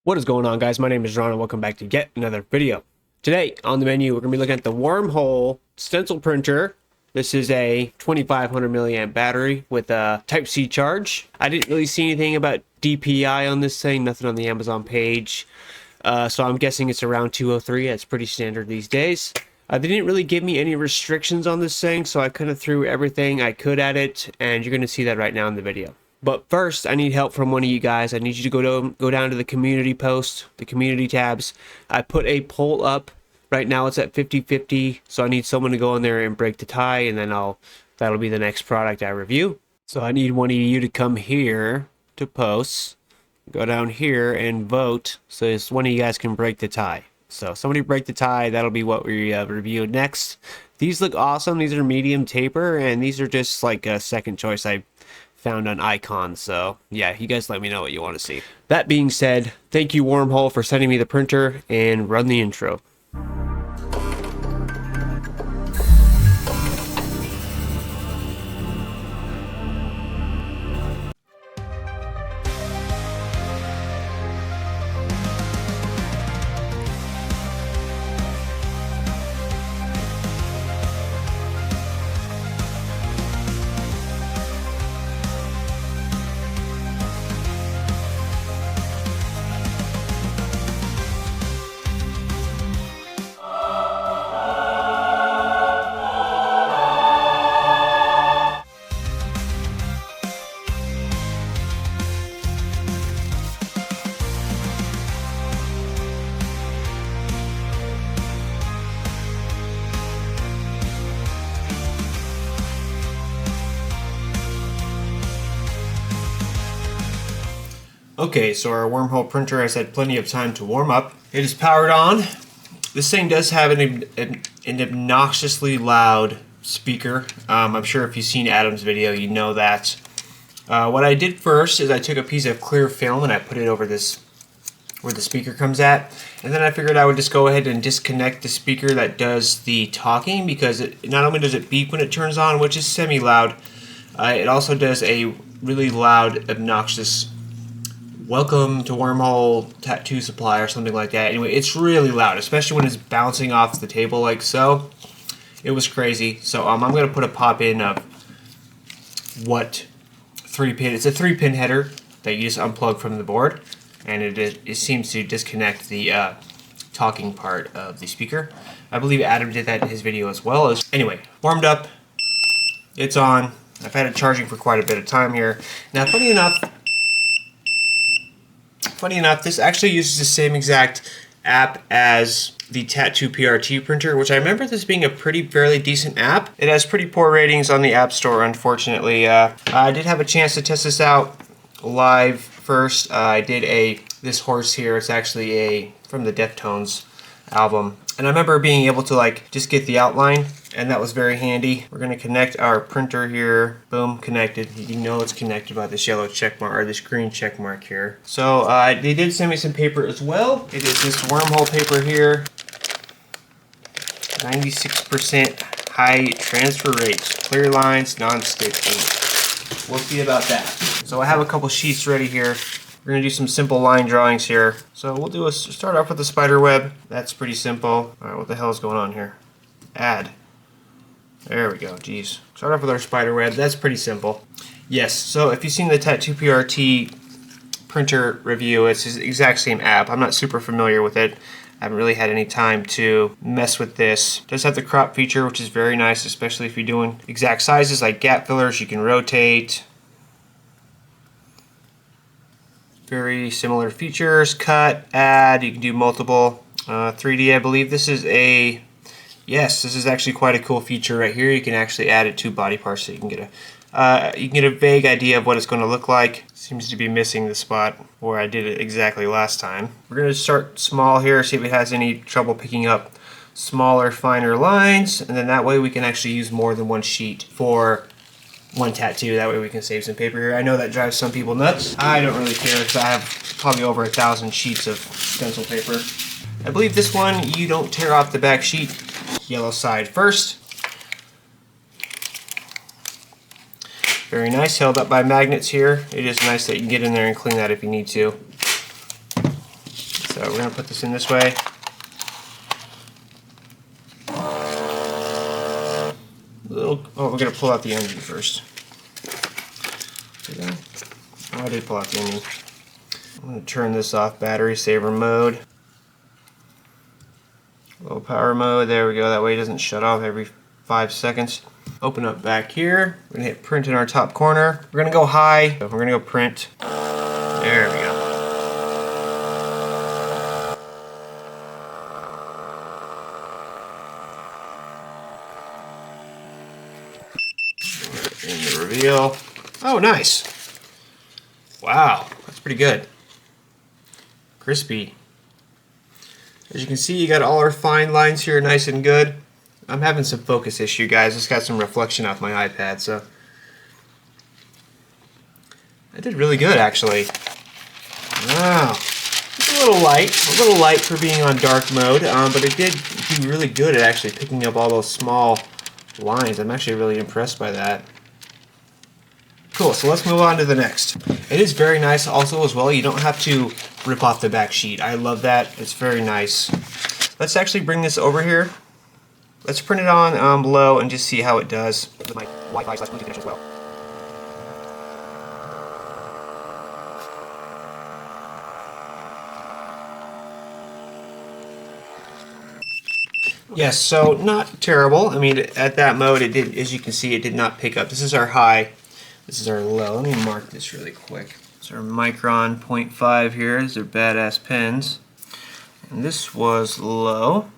What is going on, guys? My name is Ron and welcome back to yet another video. Today on the menu we're going to be looking at the Wormhole stencil printer. This is a 2500 milliamp battery with a Type-C charge. I didn't really see anything about DPI on this thing, nothing on the Amazon page. So I'm guessing it's around 203. That's pretty standard these days. They didn't really give me any restrictions on this thing, so I kind of threw everything I could at it, and you're going to see that right now in the video. But first, I need help from one of you guys. I need you to go down to the community post, the community tabs. I put a poll up. Right now it's at 50-50, so I need someone to go in there and break the tie, and then that'll be the next product I review. So I need one of you to come here to post, go down here and vote, so this one of you guys can break the tie. So somebody break the tie, that'll be what we review next. These look awesome. These are medium taper, and these are just like a second choice I found on icons. So yeah, you guys let me know what you want to see. That being said, thank you Wormhole for sending me the printer, and run the intro. Okay, so our Wormhole printer has had plenty of time to warm up. It is powered on. This thing does have an obnoxiously loud speaker. I'm sure if you've seen Adam's video, you know that. What I did first is I took a piece of clear film and I put it over this, where the speaker comes at. And then I figured I would just go ahead and disconnect the speaker that does the talking, because it not only does it beep when it turns on, which is semi-loud, it also does a really loud, obnoxious "Welcome to Wormhole Tattoo Supply" or something like that. Anyway, it's really loud, especially when it's bouncing off the table like so. It was crazy. So I'm going to put a pop in of what 3-pin. It's a 3-pin header that you just unplug from the board, and it seems to disconnect the talking part of the speaker. I believe Adam did that in his video as well. Anyway, warmed up. It's on. I've had it charging for quite a bit of time here. Now, funny enough, this actually uses the same exact app as the Tattoo PRT printer, which I remember this being a fairly decent app. It has pretty poor ratings on the App Store, unfortunately. I did have a chance to test this out live first. I did this horse here. It's actually from the Deftones album. And I remember being able to just get the outline, and that was very handy. We're going to connect our printer here. Boom, connected. You know it's connected by this yellow check mark, or this green check mark here. So they did send me some paper as well. It is this Wormhole paper here. 96% high transfer rates, clear lines, non-stick ink. We'll see about that. So I have a couple sheets ready here. We're going to do some simple line drawings here. So we'll start off with the spider web. That's pretty simple. Alright, what the hell is going on here? Add. There we go, geez. Start off with our spider web. That's pretty simple. Yes, so if you've seen the Tattoo PRT printer review, it's the exact same app. I'm not super familiar with it. I haven't really had any time to mess with this. It does have the crop feature, which is very nice, especially if you're doing exact sizes like gap fillers. You can rotate. Very similar features. Cut, add, you can do multiple. 3D, I believe this is yes, this is actually quite a cool feature right here. You can actually add it to body parts, so you can get a vague idea of what it's going to look like. Seems to be missing the spot where I did it exactly last time. We're going to start small here, see if it has any trouble picking up smaller, finer lines, and then that way we can actually use more than one sheet for one tattoo. That way we can save some paper here. I know that drives some people nuts. I don't really care, because I have probably over 1,000 sheets of stencil paper. I believe this one, you don't tear off the back sheet. Yellow side first. Very nice, held up by magnets here. It is nice that you can get in there and clean that if you need to. So we're going to put this in this way. Oh, we're going to pull out the engine first. Oh, I did pull out the engine. I'm going to turn this off, battery saver mode. Low power mode, there we go, that way it doesn't shut off every 5 seconds. Open up back here, we're going to hit print in our top corner. We're going to go high, so we're going to go print. There we go. In the reveal. Oh, nice. Wow, that's pretty good. Crispy. As you can see, you got all our fine lines here nice and good. I'm having some focus issue, guys. It's got some reflection off my iPad, so I did really good, actually. Wow. It's a little light for being on dark mode, but it did do really good at actually picking up all those small lines. I'm actually really impressed by that. Cool, so let's move on to the next. It is very nice also as well. You don't have to rip off the back sheet. I love that. It's very nice. Let's actually bring this over here. Let's print it on below and just see how it does. My Wi-Fi / Bluetooth connection as well. Yes, so not terrible. I mean, at that mode, it did, as you can see, it did not pick up. This is our high. This is our low. Let me mark this really quick. It's our Micron 0.5 here. These are badass pens. And this was low.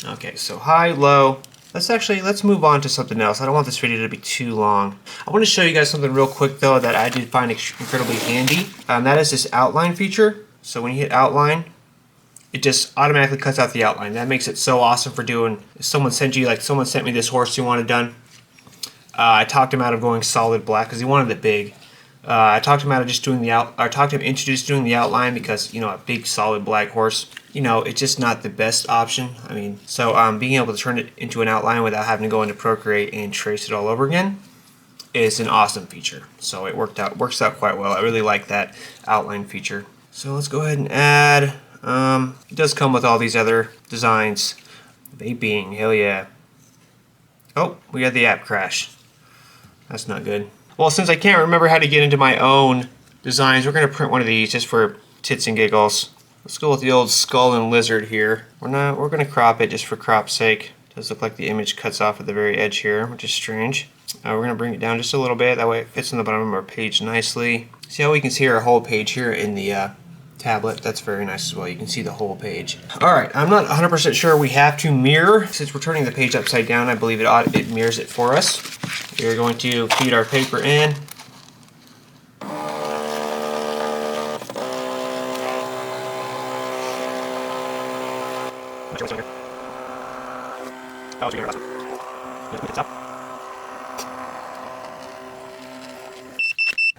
Okay, so high, low. Let's move on to something else. I don't want this video to be too long. I want to show you guys something real quick though that I did find incredibly handy. That is this outline feature. So when you hit outline, it just automatically cuts out the outline. That makes it so awesome for doing, if someone sent me this horse you wanted done. I talked him out of going solid black because he wanted it big. I talked him out of just doing talked him into just doing the outline because, you know, a big solid black horse, you know, it's just not the best option. I mean, so being able to turn it into an outline without having to go into Procreate and trace it all over again is an awesome feature. So it works out quite well. I really like that outline feature. So let's go ahead and add. It does come with all these other designs. Vaping, hell yeah. Oh, we had the app crash. That's not good. Well, since I can't remember how to get into my own designs, we're going to print one of these just for tits and giggles. Let's go with the old skull and lizard here. We're going to crop it just for crop's sake. It does look like the image cuts off at the very edge here, which is strange. We're going to bring it down just a little bit. That way it fits on the bottom of our page nicely. See how we can see our whole page here in the tablet? That's very nice as well. You can see the whole page. Alright, I'm not 100% sure we have to mirror. Since we're turning the page upside down, I believe it mirrors it for us. We're going to feed our paper in.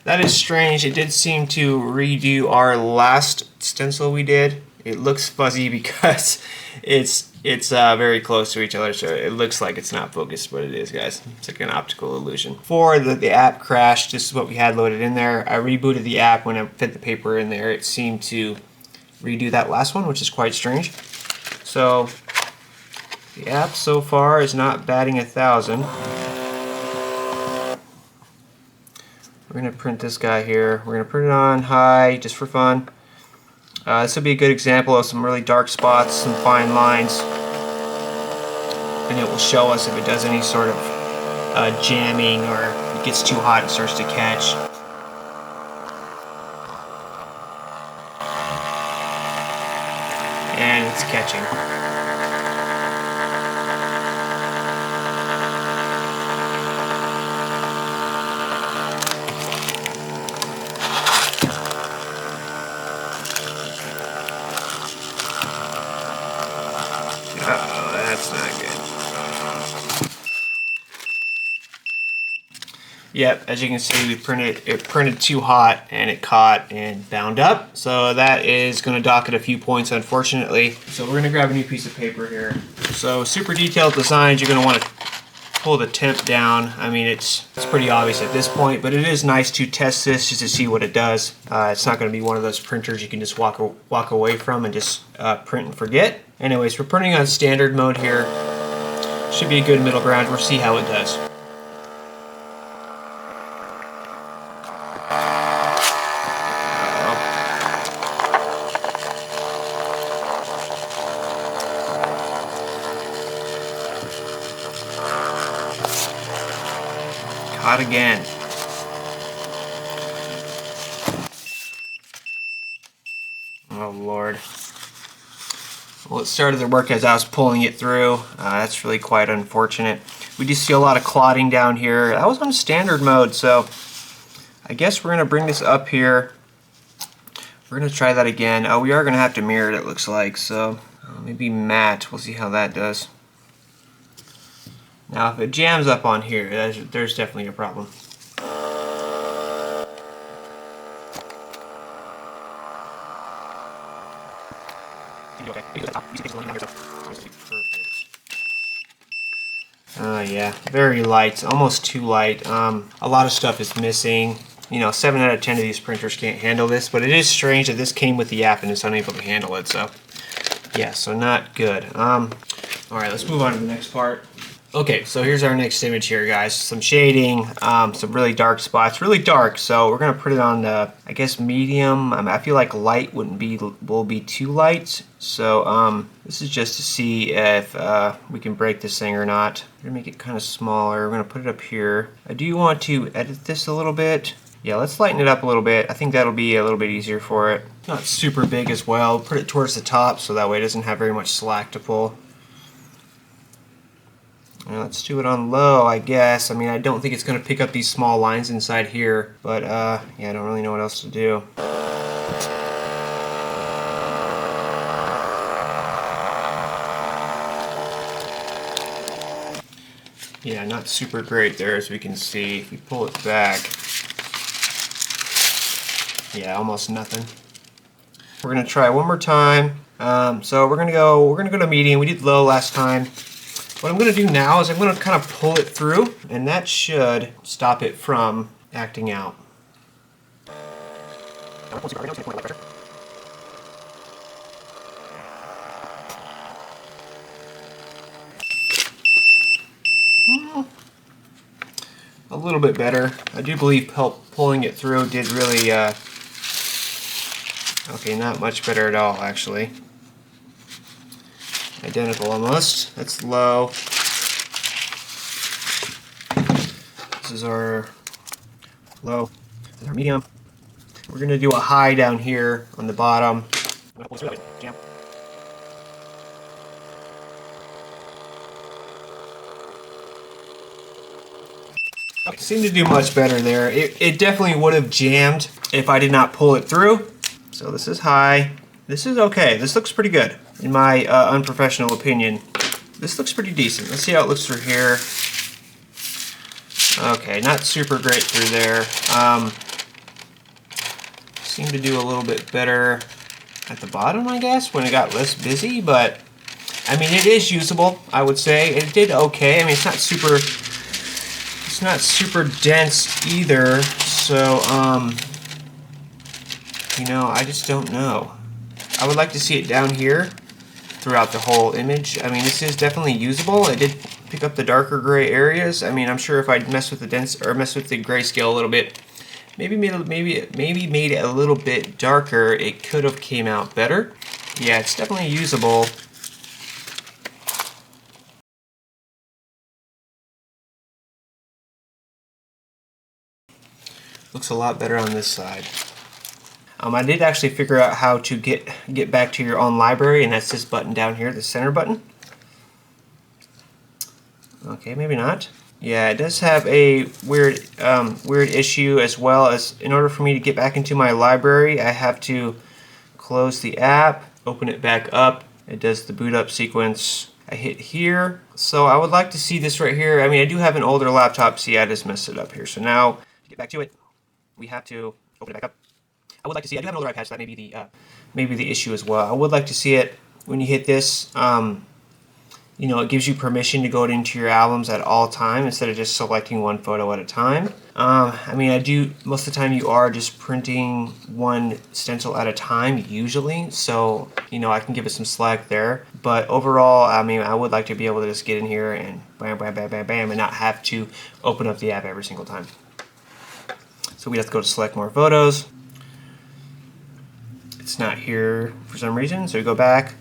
That is strange. It did seem to redo our last stencil we did. It looks fuzzy because it's very close to each other, so it looks like it's not focused, but it is, guys. It's like an optical illusion. For the app crashed, this is what we had loaded in there. I rebooted the app when I fit the paper in there. It seemed to redo that last one, which is quite strange. So the app so far is not batting 1,000. We're going to print this guy here. We're going to print it on high just for fun. This will be a good example of some really dark spots, some fine lines, and it will show us if it does any sort of jamming or it gets too hot and starts to catch. And it's catching. Uh-oh, that's not good. Yep, as you can see, it printed too hot and it caught and bound up. So that is going to dock it a few points, unfortunately. So we're going to grab a new piece of paper here. So super detailed designs, you're going to want to pull the temp down. I mean, it's pretty obvious at this point, but it is nice to test this just to see what it does. It's not going to be one of those printers you can just walk away from and just print and forget. Anyways, we're printing on standard mode here. Should be a good middle ground. We'll see how it does. Caught again. Oh Lord. Well, it started to work as I was pulling it through. That's really quite unfortunate. We do see a lot of clotting down here. That was on standard mode, so I guess we're gonna bring this up here. We're gonna try that again. Oh, we are gonna have to mirror it, it looks like, so maybe matte. We'll see how that does. Now, if it jams up on here, there's definitely a problem. Yeah, very light, almost too light. A lot of stuff is missing. You know, 7 out of 10 of these printers can't handle this, but it is strange that this came with the app and it's unable to handle it, so yeah, so not good. Alright, let's move on to the next part. Okay, so here's our next image here, guys. Some shading, some really dark spots. Really dark, so we're gonna put it on, I guess, medium. I feel like light will be too light. So this is just to see if we can break this thing or not. We're gonna make it kind of smaller. We're gonna put it up here. I do want to edit this a little bit. Yeah, let's lighten it up a little bit. I think that'll be a little bit easier for it. Not super big as well. Put it towards the top so that way it doesn't have very much slack to pull. Let's do it on low, I guess. I mean, I don't think it's going to pick up these small lines inside here, but yeah, I don't really know what else to do. Yeah, not super great there, as we can see. If we pull it back, yeah, almost nothing. We're going to try one more time. So we're going to go to medium. We did low last time. What I'm going to do now is I'm going to kind of pull it through, and that should stop it from acting out. A little bit better. I do believe pulling it through did really, okay, not much better at all, actually. Identical almost. That's low. This is our low. This is our medium. We're going to do a high down here on the bottom. Okay, seemed to do much better there. It definitely would have jammed if I did not pull it through. So this is high. This is okay. This looks pretty good. In my unprofessional opinion, this looks pretty decent. Let's see how it looks through here. Okay, not super great through there. Seemed to do a little bit better at the bottom, I guess, when it got less busy, but I mean, it is usable, I would say. It did okay. I mean, it's not super dense either, so you know, I just don't know. I would like to see it down here throughout the whole image. I mean, this is definitely usable. It did pick up the darker gray areas. I mean, I'm sure if I'd mess with the grayscale a little bit, maybe made it a little bit darker, it could have came out better. Yeah, it's definitely usable. Looks a lot better on this side. I did actually figure out how to get back to your own library, and that's this button down here, the center button. Okay, maybe not. Yeah, it does have a weird issue, as well as in order for me to get back into my library, I have to close the app, open it back up. It does the boot up sequence. I hit here. So I would like to see this right here. I mean, I do have an older laptop. See, I just messed it up here. So now, to get back to it, we have to open it back up. I would like to see, I do have an older iPad, so that may be the issue as well. I would like to see it when you hit this, You know, it gives you permission to go into your albums at all time instead of just selecting one photo at a time. I mean, I do, most of the time you are just printing one stencil at a time usually, so, you know, I can give it some slack there. But overall, I mean, I would like to be able to just get in here and bam, bam, bam, bam, bam, and not have to open up the app every single time. So we have to go to select more photos. It's not here for some reason, so we go back.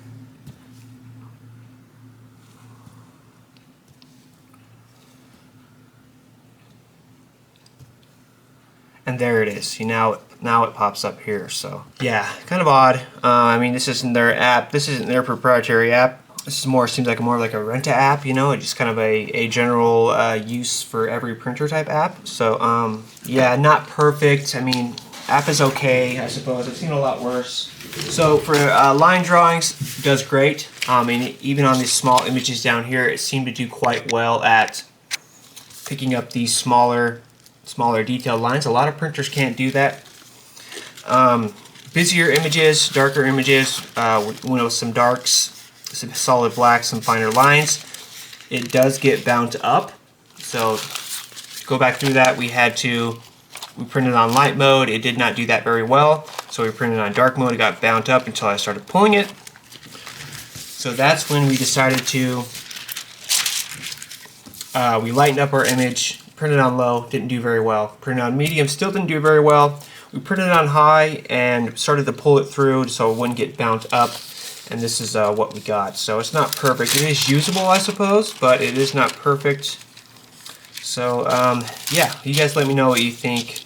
And there it is. You now it pops up here. So yeah, kind of odd. I mean, this isn't their app. This isn't their proprietary app. This is more, seems like more like a Renta app, you know, it's just kind of a general use for every printer type app. So yeah, not perfect. I mean, app is okay, I suppose. I've seen a lot worse. So for line drawings, does great. And even on these small images down here, it seemed to do quite well at picking up these smaller detailed lines. A lot of printers can't do that. Busier images, darker images, with some darks, some solid blacks, some finer lines, it does get bound up. So to go back through that, we printed on light mode. It did not do that very well. So we printed on dark mode. It got bound up until I started pulling it. So that's when we decided to, we lightened up our image. Printed on low, didn't do very well. Printed on medium, still didn't do very well. We printed on high and started to pull it through so it wouldn't get bound up. And this is what we got. So it's not perfect. It is usable, I suppose, but it is not perfect. So yeah, you guys let me know what you think.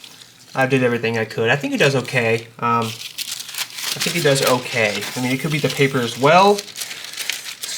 I did everything I could. I think it does okay. I think it does okay. I mean, it could be the paper as well.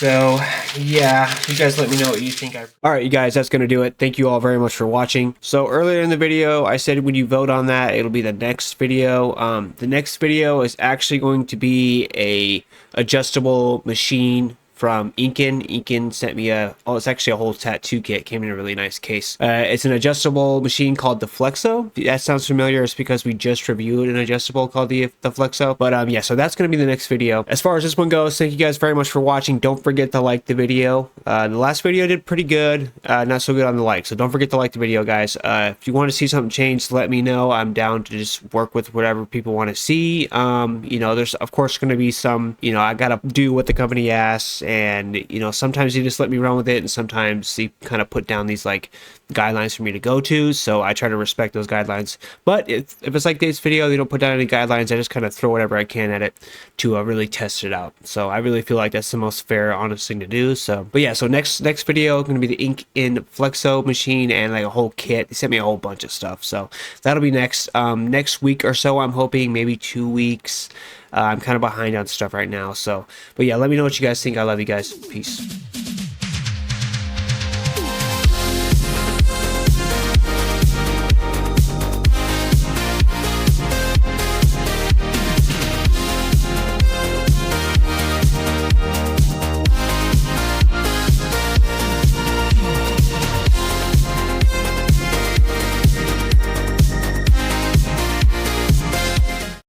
So, yeah, you guys let me know what you think. Alright, you guys, that's going to do it. Thank you all very much for watching. So, earlier in the video, I said when you vote on that, it'll be the next video. The next video is actually going to be a adjustable machine from Inken. Inken sent me it's actually a whole tattoo kit. Came in a really nice case. It's an adjustable machine called the Flexo. If that sounds familiar, it's because we just reviewed an adjustable called the Flexo. But yeah, so that's going to be the next video. As far as this one goes, thank you guys very much for watching. Don't forget to like the video. The last video did pretty good. Not so good on the like. So don't forget to like the video, guys. If you want to see something changed, let me know. I'm down to just work with whatever people want to see. You know, there's of course going to be some, you know, I got to do what the company asks. And, you know, sometimes you just let me run with it, and sometimes you kind of put down these like guidelines for me to go to, so I try to respect those guidelines. But if it's like this video, they don't put down any guidelines, I just kind of throw whatever I can at it to really test it out. So I really feel like that's the most fair, honest thing to do. So, but yeah, so next video going to be the Inken Flexo machine and like a whole kit. They sent me a whole bunch of stuff, so that'll be next week or so. I'm hoping maybe 2 weeks. I'm kind of behind on stuff right now. So, but yeah, let me know what you guys think. I love you guys. Peace.